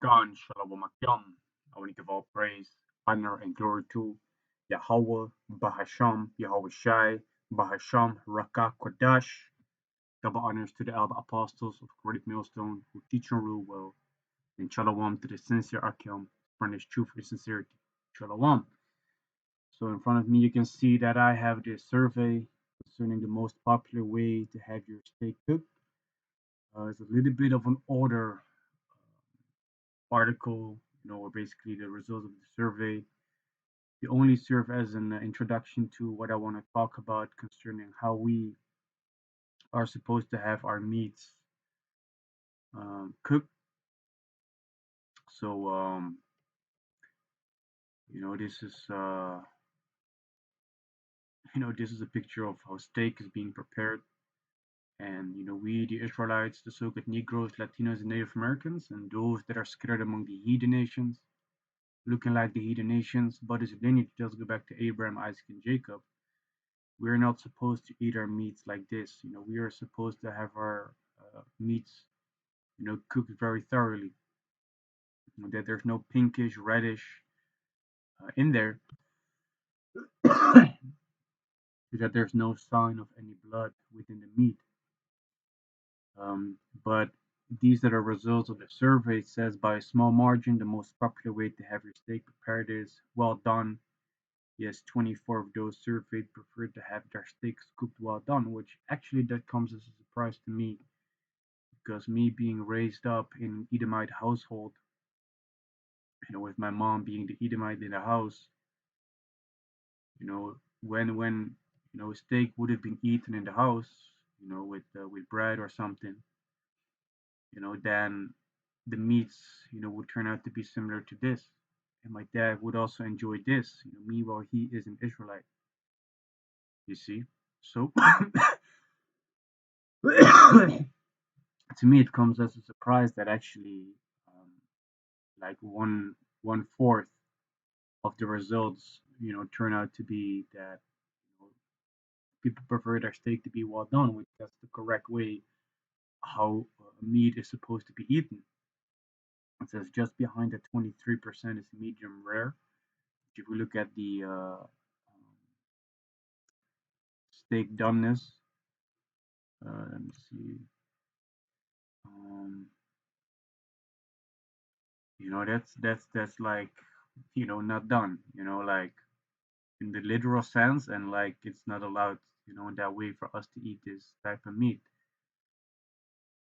God, Shalom Akyam. I want to give all praise, honor, and glory to Yahawah, Bahasham, Yahawashi, Bahasham, Rawchaa, Qadash. Double honors to the Alba Apostles of Great Millstone who teach and rule well, and Shalom to the sincere Akyam, furnish truth and sincerity. Shalom. So in front of me, you can see that I have this survey concerning the most popular way to have your steak cooked. It's a little bit of an older article, or basically the results of the survey. They only serve as an introduction to what I want to talk about concerning how we are supposed to have our meats cooked. So, this is this is a picture of how steak is being prepared. And we, the Israelites, the so-called Negroes, Latinos, and Native Americans, and those that are scattered among the heathen nations, looking like the heathen nations, but his lineage does go back to Abraham, Isaac, and Jacob. We're not supposed to eat our meats like this. We are supposed to have our meats, cooked very thoroughly. That there's no pinkish, reddish in there. That there's no sign of any blood within the meat. But these are the results of the survey. It says by a small margin, the most popular way to have your steak prepared is well done. Yes, 24 of those surveyed prefer to have their steaks cooked well done, which actually that comes as a surprise to me because me being raised up in an Edomite household, with my mom being the Edomite in the house, when steak would have been eaten in the house, with bread or something, then the meats, would turn out to be similar to this. And my dad would also enjoy this, meanwhile he is an Israelite, you see. So to me, it comes as a surprise that actually, um, like one fourth of the results, turn out to be that people prefer their steak to be well done, which that's the correct way how meat is supposed to be eaten. It says just behind the 23% is medium rare. If we look at the steak doneness, let me see. Um, that's like not done. Like in the literal sense, and like it's not allowed. In that way for us to eat this type of meat.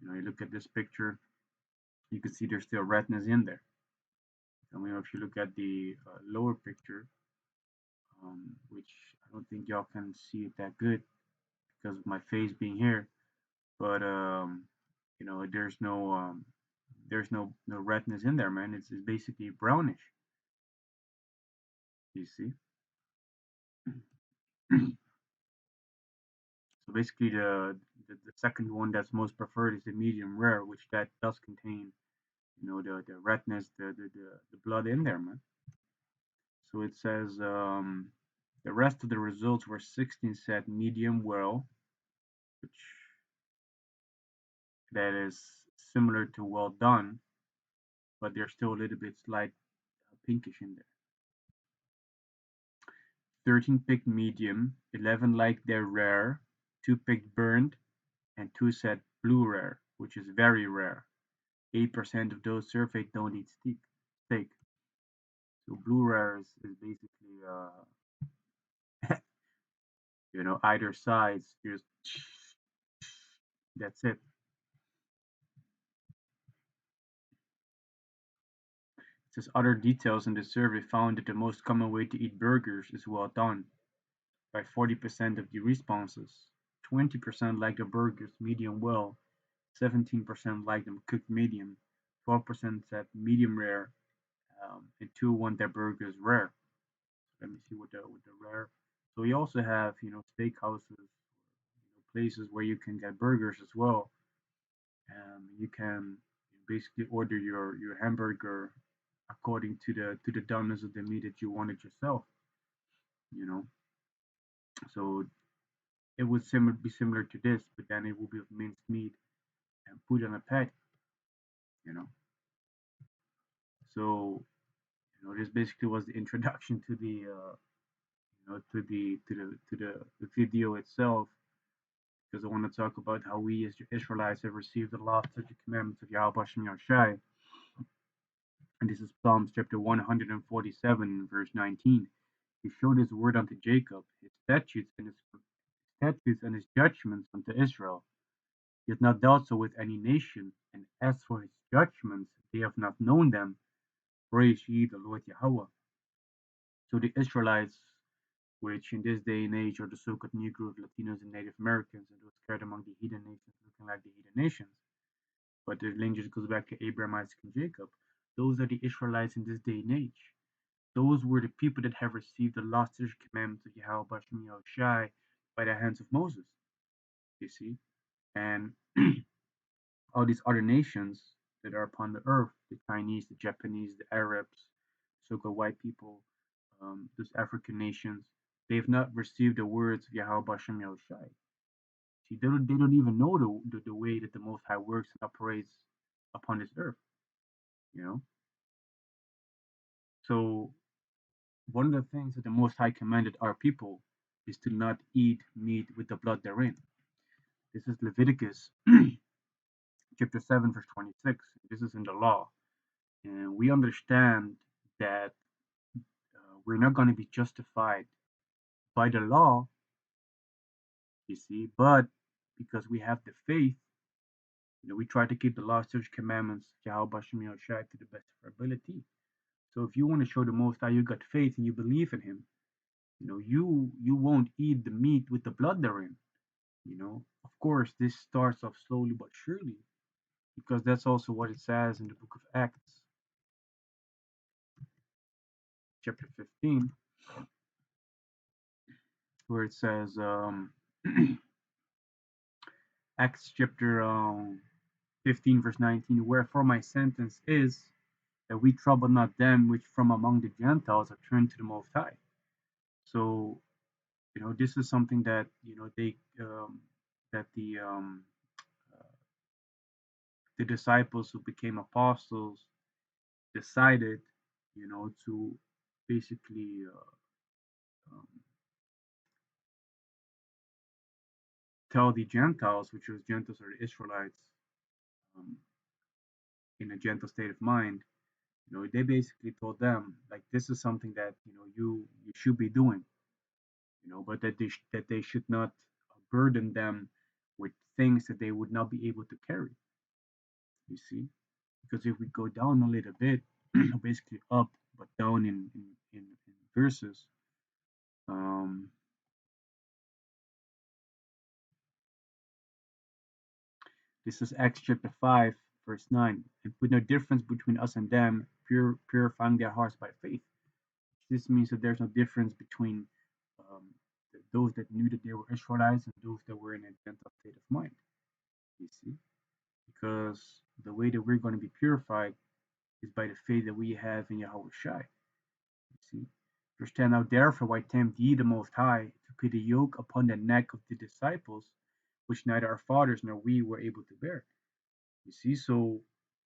You look at this picture, you can see there's still redness in there. I mean, if you look at the lower picture, which I don't think y'all can see it that good because of my face being here, but there's no redness in there, man. It's basically brownish. You see. So basically, the second one that's most preferred is the medium rare, which that does contain, the redness, the blood in there, man. So it says the rest of the results were 16 said medium well, which that is similar to well done, but they're still a little bit slight pinkish in there. 13 picked medium, 11 liked their rare, 2 picked burned, and 2 said blue rare, which is very rare. 8% of those surveyed don't eat steak. So blue rare is basically either sides, just that's it. It says other details in the survey found that the most common way to eat burgers is well done by 40% of the responses. 20% like the burgers medium well, 17% like them cooked medium, 12% said medium rare, and 2 want their burgers rare. Let me see what the rare. So we also have steakhouses, places where you can get burgers as well. You can basically order your hamburger according to the doneness of the meat that you wanted yourself. You know, so it would be similar to this, but then it will be of minced meat and put on a patty. You know, So, this basically was the introduction to the video itself, because I want to talk about how we as Israelites have received the law, the commandments of Yahawashi and Yahawashi. And this is Psalms chapter 147, verse 19. He showed his word unto Jacob, his statutes and his judgments unto Israel. He has not dealt so with any nation, and as for his judgments, they have not known them. Praise ye the Lord Yahawah. So the Israelites, which in this day and age are the so-called Negroes, Latinos, and Native Americans, and those scattered among the heathen nations, looking like the heathen nations, but their lineage goes back to Abraham, Isaac, and Jacob. Those are the Israelites in this day and age. Those were the people that have received the last commandments of Yahweh Bahasham Yahawashi by the hands of Moses. You see, and all these other nations that are upon the earth, the Chinese, the Japanese, the Arabs, so-called white people, those African nations, they've not received the words of Yahweh Bahasham Yahawashi. See, they don't even know the way that the Most High works and operates upon this earth, you know. So one of the things that the Most High commanded our people is to not eat meat with the blood therein. This is Leviticus chapter 7, verse 26. This is in the law. And we understand that we're not going to be justified by the law, you see, but because we have the faith, we try to keep the law, statutes, commandments, Yahweh to the best of our ability. So if you want to show the Most High you got faith and you believe in Him, you won't eat the meat with the blood therein. Of course, this starts off slowly but surely, because that's also what it says in the book of Acts, chapter 15, where it says, Acts chapter 15, verse 19, wherefore my sentence is that we trouble not them which from among the Gentiles are turned to the Most High. So, this is something that, that the disciples who became apostles decided, to basically um, tell the Gentiles, which was Gentiles or the Israelites, um, in a gentle state of mind, they basically told them like this is something that you should be doing, but that they should not burden them with things that they would not be able to carry. You see, because if we go down a little bit, basically up but down in verses, um, this is Acts chapter 5, verse 9, and put no difference between us and them, purifying their hearts by faith. This means that there's no difference between um, those that knew that they were Israelites and those that were in a gentle state of mind. You see, because the way that we're going to be purified is by the faith that we have in Yahawashi. You see, verse 10, now therefore why tempt ye the Most High to put a yoke upon the neck of the disciples, which neither our fathers nor we were able to bear. You see, so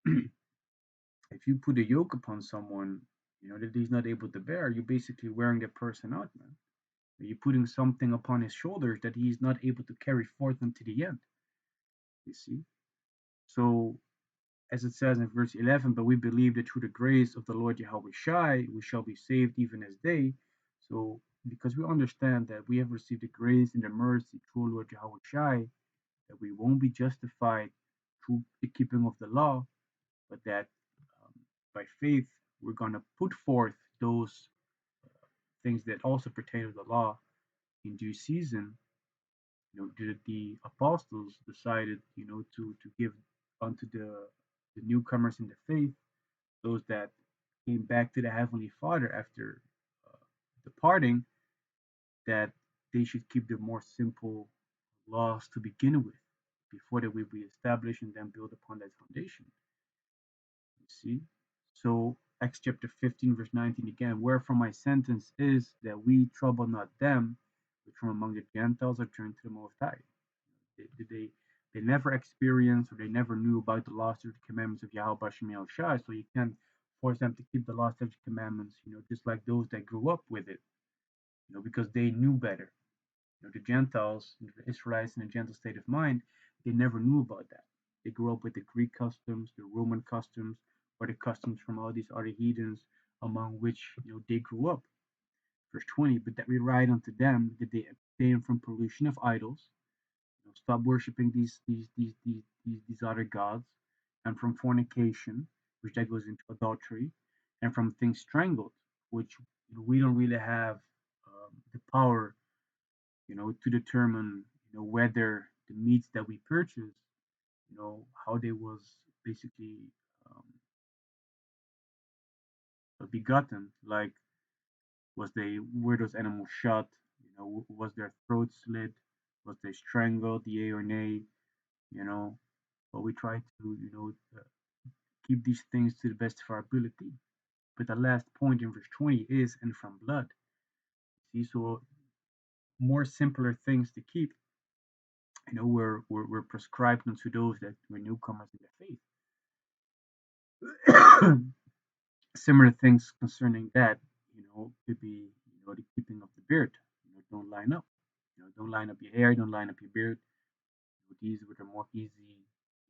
if you put a yoke upon someone, that he's not able to bear, you're basically wearing that person out, man. You're putting something upon his shoulders that he's not able to carry forth unto the end. You see? So, as it says in verse 11, but we believe that through the grace of the Lord Yahawashi, we shall be saved even as they. So, because we understand that we have received the grace and the mercy through Lord Yahawashi, that we won't be justified through the keeping of the law, but that by faith we're going to put forth those things that also pertain to the law in due season. The apostles decided, to give unto the newcomers in the faith, those that came back to the Heavenly Father after departing, that they should keep the more simple laws to begin with, before they will be established and then build upon that foundation. You see? So Acts chapter 15, verse 19 again, wherefore my sentence is that we trouble not them which from among the Gentiles are turned to the Most High. They never experienced or they never knew about the laws or the commandments of Yahweh Bahasham Yahawashi, so you can't force them to keep the law, statutes, commandments, just like those that grew up with it, because they knew better. The Gentiles, the Israelites in a gentle state of mind, they never knew about that. They grew up with the Greek customs, the Roman customs, or the customs from all these other heathens among which they grew up. Verse 20, but that we write unto them that they abstain from pollution of idols, stop worshiping these other gods, and from fornication, which that goes into adultery, and from things strangled, which we don't really have the power, to determine, whether the meats that we purchase, how they was basically um, begotten, like were those animals shot, was their throat slit, was they strangled, yea or nay, you know, but we try to, keep these things to the best of our ability. But the last point in verse 20 is, and from blood. See, so more simpler things to keep, were prescribed unto those that were newcomers in the faith. Similar things concerning that, could be, the keeping of the beard. Don't line up. Don't line up your hair. Don't line up your beard. These were the more easy,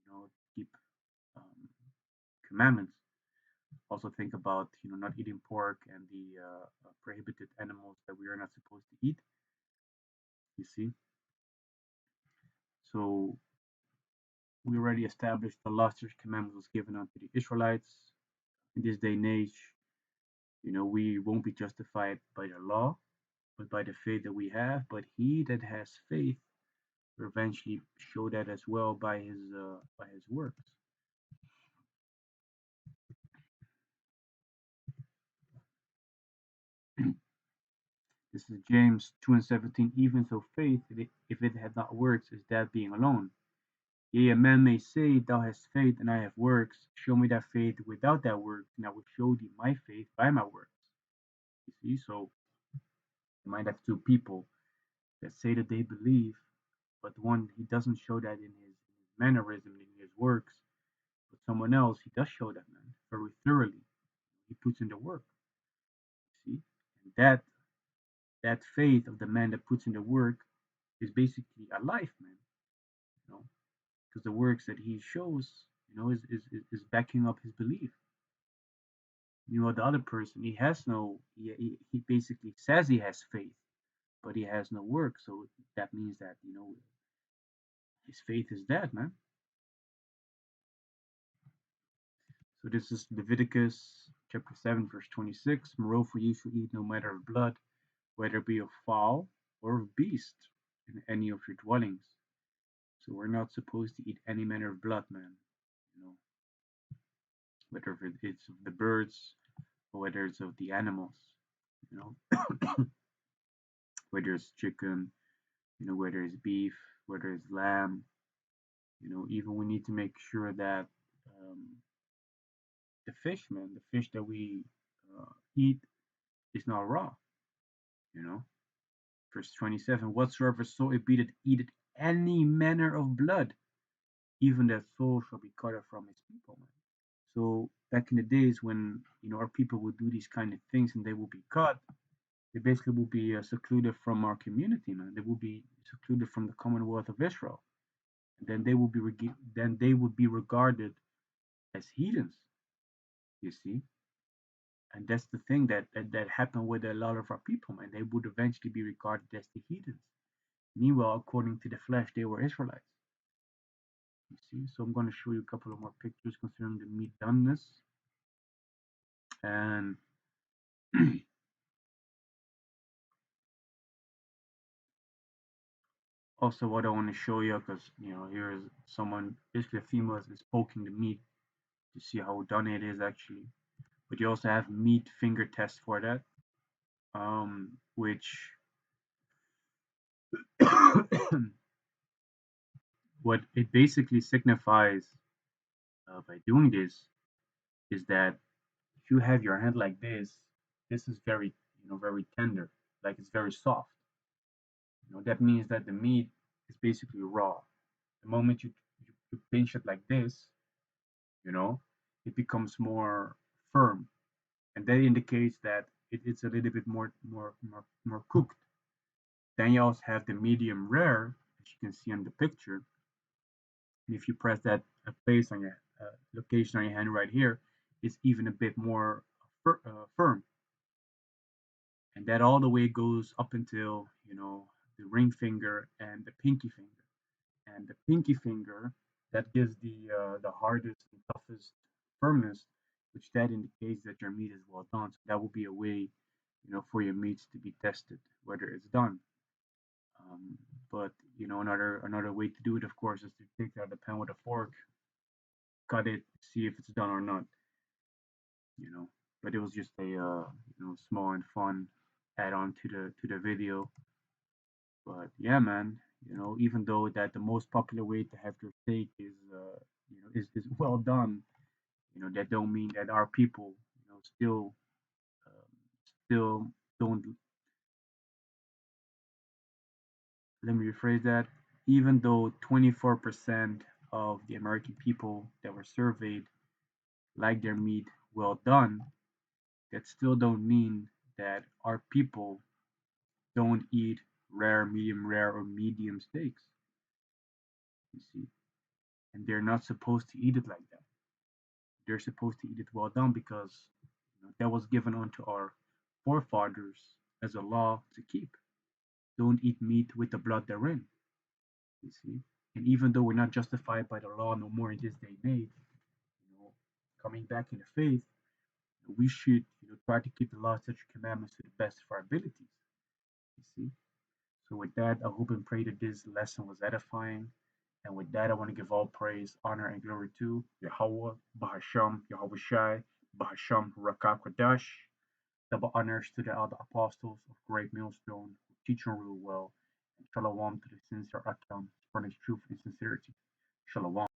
to keep um, commandments. Also think about, not eating pork and the prohibited animals that we are not supposed to eat. You see, so we already established the last commandment was given unto the Israelites. In this day and age, we won't be justified by the law, but by the faith that we have. But he that has faith will eventually show that as well by his works. This is James 2:17. Even so, faith, if it had not works, is dead being alone. Yea, a man may say, Thou hast faith, and I have works. Show me that faith without that works, and I will show thee my faith by my works. You see, so you might have two people that say that they believe, but one he doesn't show that in his mannerism, in his works. But someone else, he does show that, man, very thoroughly. He puts in the work. See, and that faith of the man that puts in the work is basically a life, man. You know, because the works that he shows, is backing up his belief. The other person, he has no, he basically says he has faith, but he has no work. So that means that, his faith is dead, man. So this is Leviticus chapter 7, verse 26. Moreover, you shall eat no matter of blood, whether it be of fowl or of beast, in any of your dwellings. So we're not supposed to eat any manner of blood, man. Whether it's of the birds or whether it's of the animals, you know, whether it's chicken, whether it's beef, whether it's lamb, even we need to make sure that um, the fish, man, the fish that we eat is not raw, you know. Verse 27, whatsoever soul it be that eateth any manner of blood, even that soul shall be cut off from his people, man. So back in the days when, our people would do these kind of things and they will be caught, they basically will be secluded from our community, man. They will be secluded from the Commonwealth of Israel. And then they would be regarded as heathens, you see. And that's the thing that happened with a lot of our people, man. They would eventually be regarded as the heathens. Meanwhile, according to the flesh, they were Israelites. You see, so I'm going to show you a couple of more pictures concerning the meat doneness. And also what I want to show you, because here is someone, basically a female, is poking the meat to see how done it is actually. But you also have meat finger test for that, which what it basically signifies by doing this is that if you have your hand like this is very, very tender, like it's very soft. That means that the meat is basically raw. The moment you pinch it like this, you know, it becomes more firm, and that indicates that it's a little bit more cooked. Then you also have the medium rare, as you can see on the picture. And if you press that place on your location on your hand right here, it's even a bit more firm. And that all the way goes up until, the ring finger and the pinky finger. And the pinky finger, that gives the hardest and toughest firmness, which that indicates that your meat is well done. So that will be a way, for your meats to be tested whether it's done. Um, but another way to do it, of course, is to take out the pan with a fork, cut it, see if it's done or not. You know, but it was just a small and fun add on to the video. But yeah, man, even though that the most popular way to have your steak is well done, that don't mean that our people, still don't. Let me rephrase that. Even though 24% of the American people that were surveyed like their meat well done, that still don't mean that our people don't eat rare, or medium steaks. You see, and they're not supposed to eat it like that. They're supposed to eat it well done because that was given unto our forefathers as a law to keep. Don't eat meat with the blood therein. You see, and even though we're not justified by the law no more in this day and age, coming back in the faith, we should try to keep the law, such commandments to the best of our abilities. You see. So with that, I hope and pray that this lesson was edifying. And with that, I want to give all praise, honor, and glory to Yahawah, Bahasham, Yahawashi, Bahasham, Rawchaa, Qadash. Double honors to the other apostles of great Millstone who teach and rule well. And shalom to the sincere account, furnish truth and sincerity. Shalom.